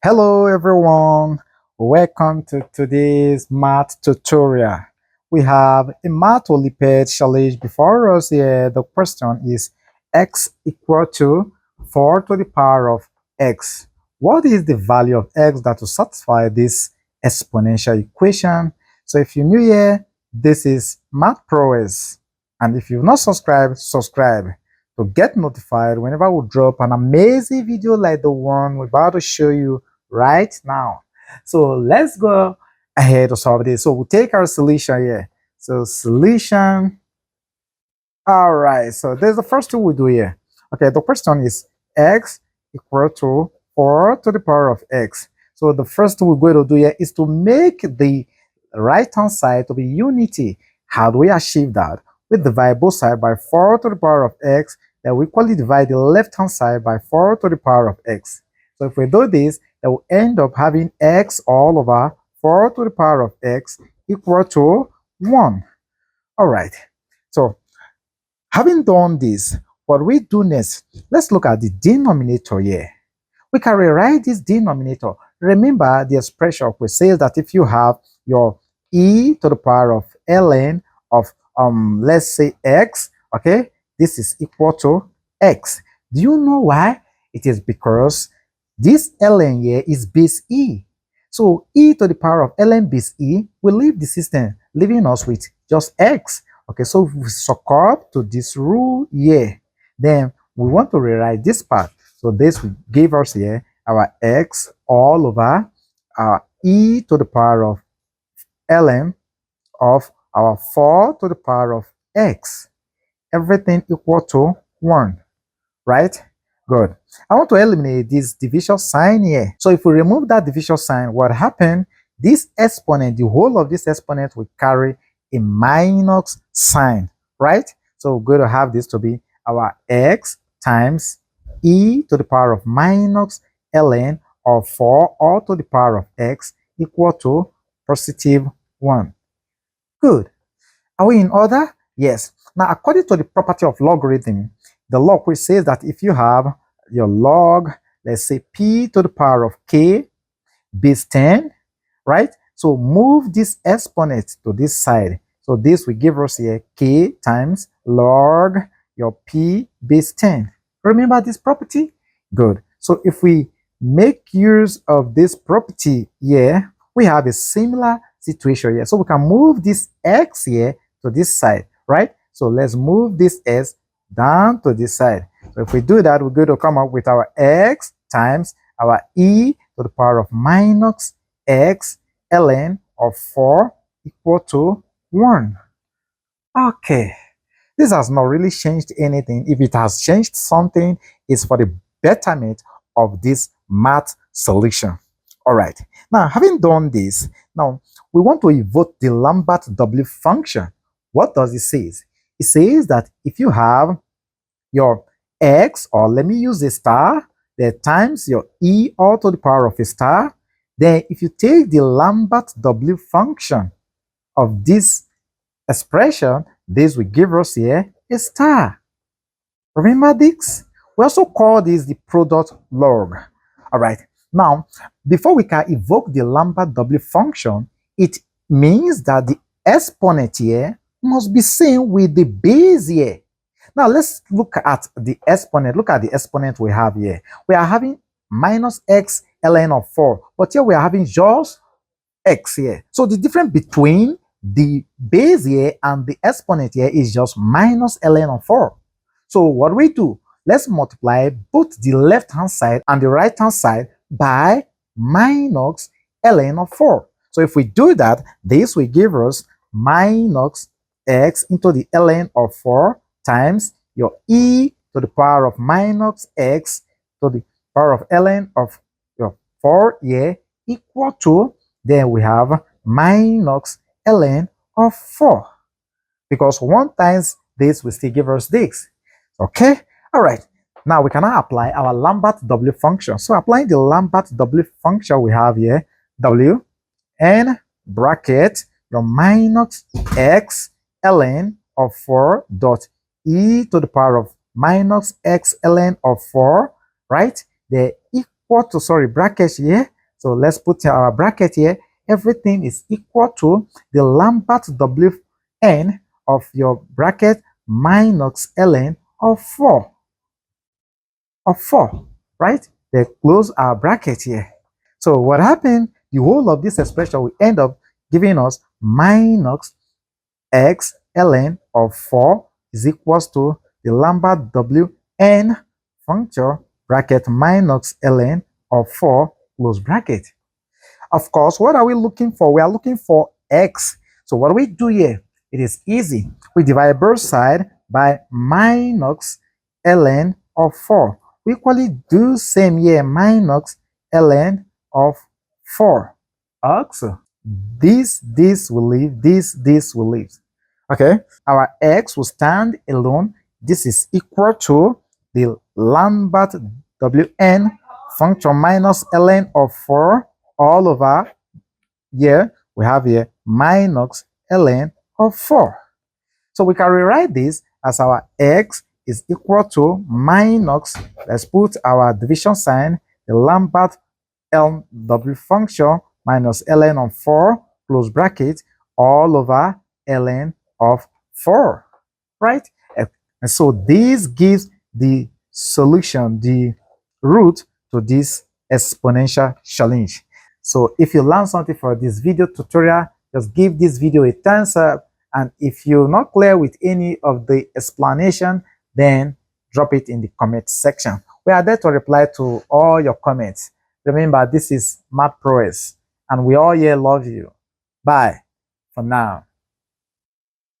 Hello everyone, welcome to today's math tutorial. We have a math Olympiad challenge before us here. The question is x equal to 4 to the power of x. What is the value of x that will satisfy this exponential equation? So if you're new here, this is Math Prowess. And if you've not subscribed, subscribe to get notified whenever we drop an amazing video like the one we're about to show you right now. So let's go ahead to solve this. So we'll take our solution here. So solution. All right. So there's the first two we do here. Okay. The question is x equal to 4 to the power of x. So the first thing we're going to do here is to make the right-hand side to be unity. How do we achieve that? We divide both sides by 4 to the power of x. Then we equally divide the left-hand side by 4 to the power of x. So if we do this, then we'll end up having x all over 4 to the power of x equal to 1. All right. So having done this, what we do next, let's look at the denominator here. We can rewrite this denominator. Remember the expression which says that if you have your e to the power of ln of let's say x, okay, this is equal to x. Do you know why? It is because this ln here is base e. So e to the power of ln base e will leave the system, leaving us with just x. Okay, so if we succumb to this rule here, then we want to rewrite this part. So this will give us here our x all over our e to the power of ln of our 4 to the power of x. Everything equal to 1, right? Good. I want to eliminate this division sign here. So if we remove that division sign, what happened? This exponent, the whole of this exponent will carry a minus sign, right? So we're going to have this to be our x times e to the power of minus ln of 4 all to the power of x equal to positive 1. Good. Are we in order? Yes. Now, according to the property of logarithm, the log which says that if you have your log, let's say p to the power of k base 10, right? So move this exponent to this side. So this will give us here k times log your p base 10. Remember this property? Good. So if we make use of this property here, we have a similar situation here. So we can move this x here to this side, right? So let's move this s down to this side. So if we do that, we're going to come up with our x times our e to the power of minus x ln of 4 equal to 1. Okay. This has not really changed anything. If it has changed something, it's for the betterment of this math solution. All right. Now, having done this, now we want to evoke the Lambert W function. What does it say? It says that if you have your x, or let me use a star, that times your e all to the power of a star, then if you take the Lambert W function of this expression, this will give us here a star. Remember this? We also call this the product log. All right. Now, before we can evoke the Lambert W function, it means that the exponent here must be same with the base here. Now, let's look at the exponent. Look at the exponent we have here. We are having minus x ln of 4, but here we are having just x here. So the difference between the base here and the exponent here is just minus ln of 4. So what we do? Let's multiply both the left-hand side and the right-hand side by minus ln of 4. So if we do that, this will give us minus x into the ln of 4 times your e to the power of minus x to the power of ln of your 4 here equal to, then we have minus ln of 4. Because 1 times this will still give us this. Okay? All right. Now we can now apply our Lambert W function. So applying the Lambert W function we have here, W n bracket your minus x ln of 4 dot e to the power of minus x ln of 4, right? The equal to, sorry, bracket here, So let's put our bracket here. Everything is equal to the Lambert Wn of your bracket minus ln of 4. Right? They close our bracket here. So what happened? The whole of this expression will end up giving us minus x ln of 4 is equals to the Lambert Wn function bracket minus ln of 4 close bracket. Of course, what are we looking for? We are looking for x. So what do we do here? It is easy. We divide both sides by minus ln of 4. We equally do same here, minus ln of 4. Also, this will leave, this will leave. Okay, our x will stand alone. This is equal to the Lambert Wn function minus ln of 4 all over here. We have here minus ln of 4. So we can rewrite this as our x is equal to minus, let's put our division sign, the Lambert W function minus ln of 4 close bracket all over ln of 4, right? And so this gives the solution, the root to this exponential challenge. So if you learned something for this video tutorial, just give this video a thumbs up. And if you're not clear with any of the explanation, then drop it in the comment section. We are there to reply to all your comments. Remember, this is Math Prowess, and we all here love you. Bye for now.